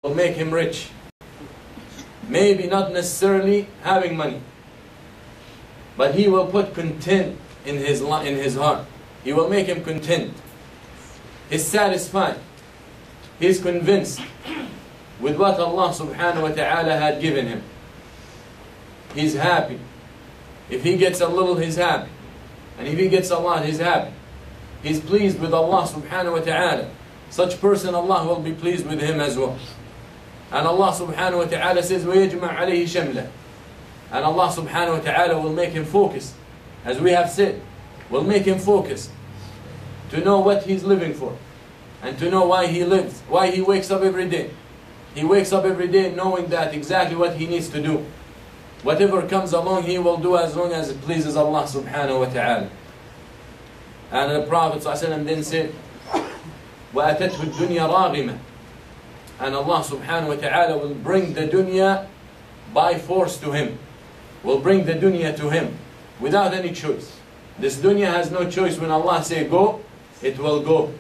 will make him rich. Maybe not necessarily having money, but he will put content in his heart. He will make him content. He's satisfied. He's convinced with what Allah subhanahu wa ta'ala had given him. He's happy. If he gets a little, he's happy. And if he gets a lot, he's happy. He's pleased with Allah subhanahu wa ta'ala. Such person, Allah will be pleased with him as well. And Allah subhanahu wa ta'ala says, وَيَجْمَعْ عَلَيْهِ شَمْلَهُ. And Allah subhanahu wa ta'ala will make him focus. As we have said, will make him focus to know what he's living for. And to know why he lives, why he wakes up every day. He wakes up every day knowing that exactly what he needs to do. Whatever comes along, he will do as long as it pleases Allah subhanahu wa ta'ala. And the Prophet ﷺ then said, وَأَتَتْهُ الدُّنْيَا رَاغِمَةً. And Allah subhanahu wa ta'ala will bring the dunya by force to him. Will bring the dunya to him without any choice. This dunya has no choice. When Allah say go, it will go.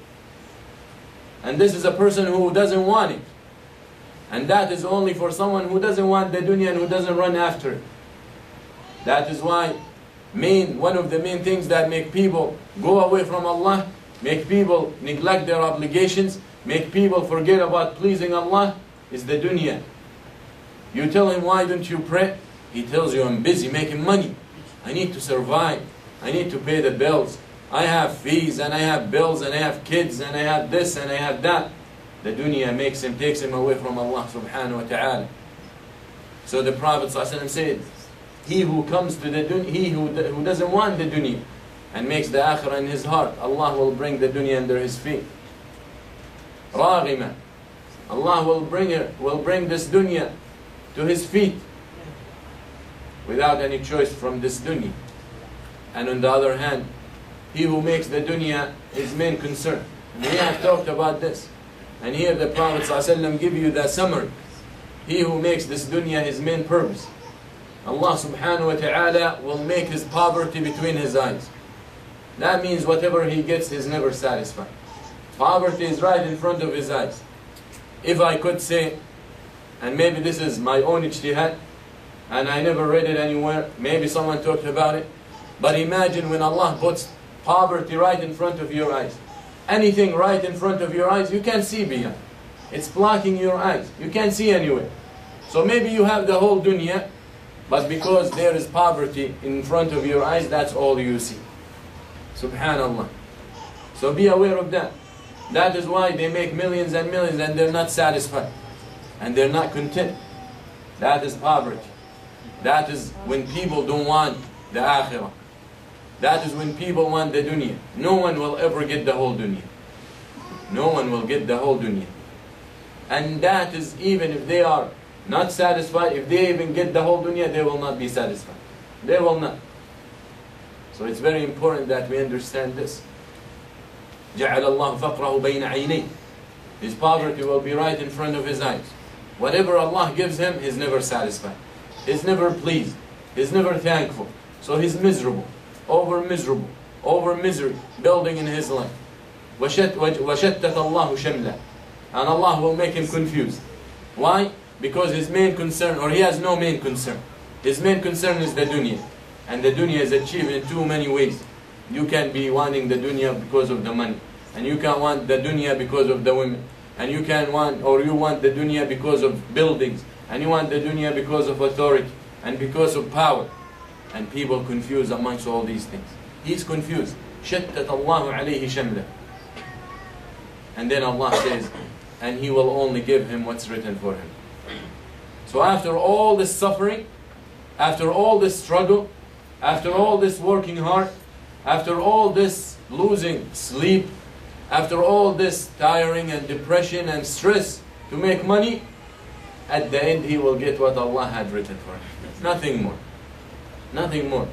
And this is a person who doesn't want it. And that is only for someone who doesn't want the dunya and who doesn't run after it. That is why one of the main things that make people go away from Allah, make people neglect their obligations, make people forget about pleasing Allah, is the dunya. You tell him, why don't you pray? He tells you, I'm busy making money. I need to survive. I need to pay the bills. I have fees and I have bills and I have kids and I have this and I have that. The dunya takes him away from Allah subhanahu wa ta'ala. So the Prophet ﷺ said, he who comes to the dunya, he who doesn't want the dunya and makes the akhirah in his heart, Allah will bring the dunya under his feet. Raghima. Allah will bring this dunya to his feet without any choice from this dunya. And on the other hand, he who makes the dunya his main concern. And we have talked about this. And here the Prophet ﷺ give you the summary. He who makes this dunya his main purpose, Allah subhanahu wa ta'ala will make his poverty between his eyes. That means whatever he gets is never satisfied. Poverty is right in front of his eyes. If I could say, and maybe this is my own ijtihad, and I never read it anywhere, maybe someone talked about it, but imagine when Allah puts poverty right in front of your eyes. Anything right in front of your eyes, you can't see beyond. It's blocking your eyes. You can't see anywhere. So maybe you have the whole dunya, but because there is poverty in front of your eyes, that's all you see. Subhanallah. So be aware of that. That is why they make millions and millions and they're not satisfied. And they're not content. That is poverty. That is when people don't want the akhirah. That is when people want the dunya. No one will ever get the whole dunya. No one will get the whole dunya. And that is even if they are not satisfied, if they even get the whole dunya, they will not be satisfied. They will not. So it's very important that we understand this. جَعَلَ اللَّهُ فَقْرَهُ بَيْنَ عَيْنَيْهِ. His poverty will be right in front of his eyes. Whatever Allah gives him, he's never satisfied. He's never pleased. He's never thankful. So he's miserable, over misery, building in his life. وَشَتَّتَ اللَّهُ شَمْلًا. And Allah will make him confused. Why? Because his main concern, or he has no main concern. His main concern is the dunya. And the dunya is achieved in too many ways. You can be wanting the dunya because of the money. And you can want the dunya because of the women. And you want the dunya because of buildings. And you want the dunya because of authority. And because of power. And people confuse amongst all these things. He's confused. شَتَّتَ اللَّهُ عَلَيْهِ شَمْلًا. And then Allah says, and He will only give him what's written for him. So after all this suffering, after all this struggle, after all this working hard, after all this losing sleep, after all this tiring and depression and stress to make money, at the end he will get what Allah had written for him. Nothing more. Nothing more.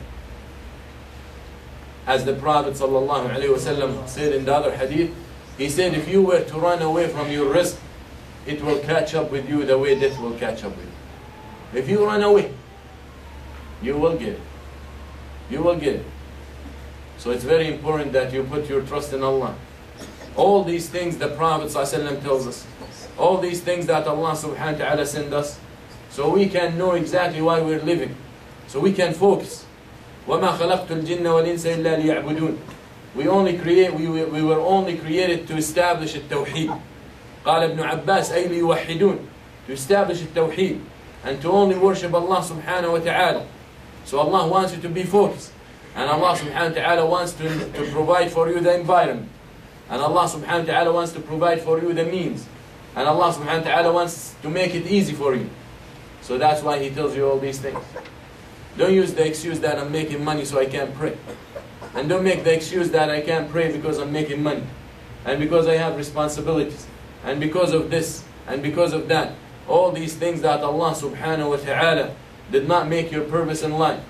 As the Prophet ﷺ said in the other hadith, he said, if you were to run away from your risk, it will catch up with you the way death will catch up with you. If you run away, you will get it. You will get it. So it's very important that you put your trust in Allah. All these things the Prophet ﷺ tells us. All these things that Allah subhanahu wa ta'ala sent us. So we can know exactly why we're living. So we can focus. وَمَا خَلَقْتُ الْجِنَّ وَالْإِنسَ إِلَّا لِيَعْبُدُونَ. We were only created to establish التوحيد. قال ابن عباس أي ليوحدون. To establish التوحيد. And to only worship Allah subhanahu wa ta'ala. So Allah wants you to be focused. And Allah subhanahu wa ta'ala wants to provide for you the environment. And Allah subhanahu wa ta'ala wants to provide for you the means. And Allah subhanahu wa ta'ala wants to make it easy for you. So that's why He tells you all these things. Don't use the excuse that I'm making money so I can't pray. And don't make the excuse that I can't pray because I'm making money. And because I have responsibilities. And because of this. And because of that. All these things that Allah subhanahu wa ta'ala did not make your purpose in life.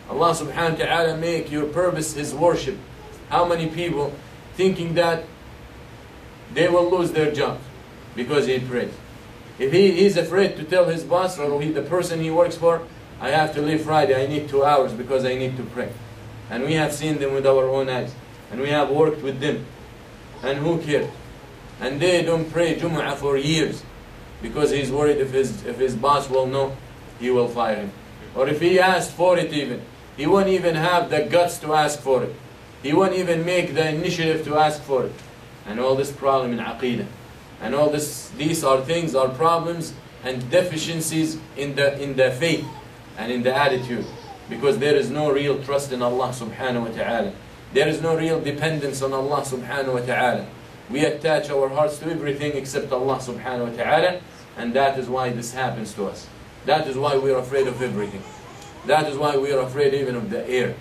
Allah subhanahu wa ta'ala make your purpose His worship. How many people thinking that they will lose their job because he prays? If he is afraid to tell his boss or the person he works for, I have to leave Friday, I need 2 hours because I need to pray. And we have seen them with our own eyes. And we have worked with them. And who cares? And they don't pray Jumu'ah for years because he's worried if his boss will know, he will fire him. Or if he asks for it even, he won't even have the guts to ask for it. He won't even make the initiative to ask for it. And all this problem in Aqeedah. And all these are things, are problems and deficiencies in the faith and in the attitude. Because there is no real trust in Allah subhanahu wa ta'ala. There is no real dependence on Allah subhanahu wa ta'ala. We attach our hearts to everything except Allah subhanahu wa ta'ala. And that is why this happens to us. That is why we are afraid of everything. That is why we are afraid even of the air.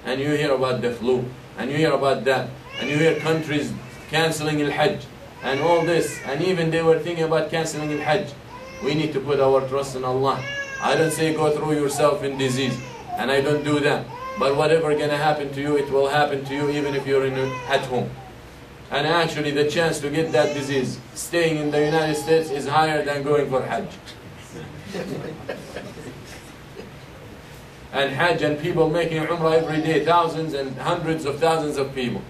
And you hear about the flu. And you hear about that. And you hear countries cancelling al-Hajj. And all this. And even they were thinking about cancelling al-Hajj. We need to put our trust in Allah. I don't say go through yourself in disease. And I don't do that. But whatever gonna happen to you, it will happen to you even if you're at home. And actually the chance to get that disease staying in the United States is higher than going for Hajj. And Hajj and people making Umrah every day, thousands and hundreds of thousands of people.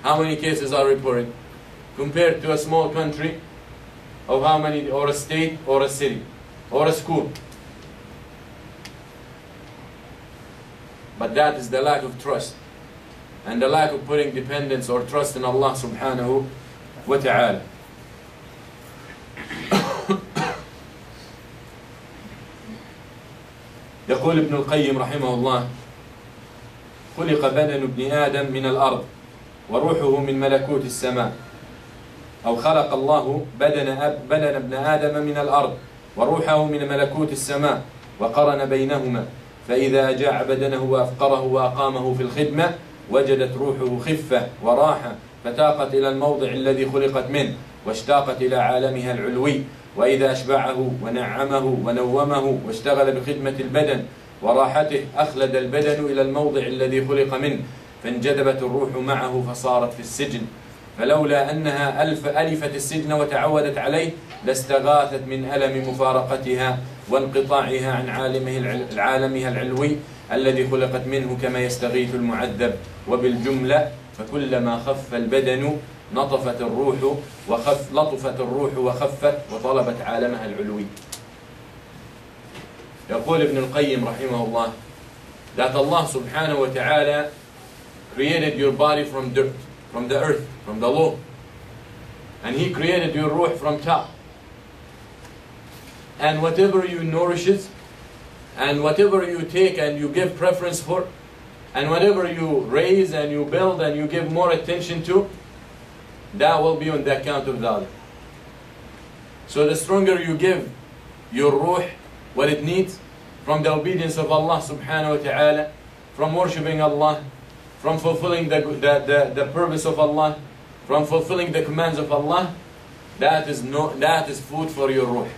How many cases are reported? Compared to a small country of how many, or a state, or a city, or a school. But that is the lack of trust. And the lack of putting dependence or trust in Allah subhanahu wa ta'ala. يقول ابن القيم رحمه الله: خلق بدن ابن آدم من الأرض وروحه من ملكوت السماء. أو خلق الله بدن ابن آدم من الأرض وروحه من ملكوت السماء وقرن بينهما، فإذا أجاع بدنه وأفقره وأقامه في الخدمة وجدت روحه خفة وراحة، فتاقت إلى الموضع الذي خلقت منه واشتاقت إلى عالمها العلوي. وإذا أشبعه ونعمه ونومه واشتغل بخدمة البدن وراحته أخلد البدن إلى الموضع الذي خلق منه، فانجذبت الروح معه فصارت في السجن. فلولا أنها ألفت السجن وتعودت عليه لاستغاثت من ألم مفارقتها وانقطاعها عن عالمها العلوي الذي خلقت منه، كما يستغيث المعذب. وبالجملة فكلما خف البدن لطفت الروح وخفت وطلبت عالمها العلوي. يقول ابن القيم رحمه الله that Allah subhanahu wa ta'ala created your body from dirt, from the earth, from the low. And He created your ruh from top. And whatever you nourishes, and whatever you take and you give preference for, and whatever you raise and you build and you give more attention to, that will be on the account of the other. So the stronger you give your ruh what it needs from the obedience of Allah subhanahu wa ta'ala, from worshipping Allah, from fulfilling the purpose of Allah, from fulfilling the commands of Allah, that is food for your ruh.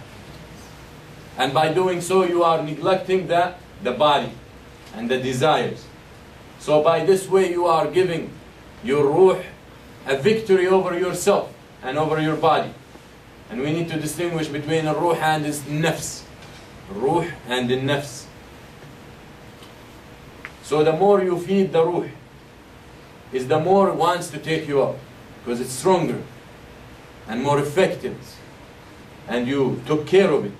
And by doing so, you are neglecting the body and the desires. So by this way, you are giving your ruh a victory over yourself and over your body. And we need to distinguish between the ruh and the nafs. Ruh and the nafs. So the more you feed the ruh, is the more it wants to take you up, because it's stronger. and more effective, and you took care of it,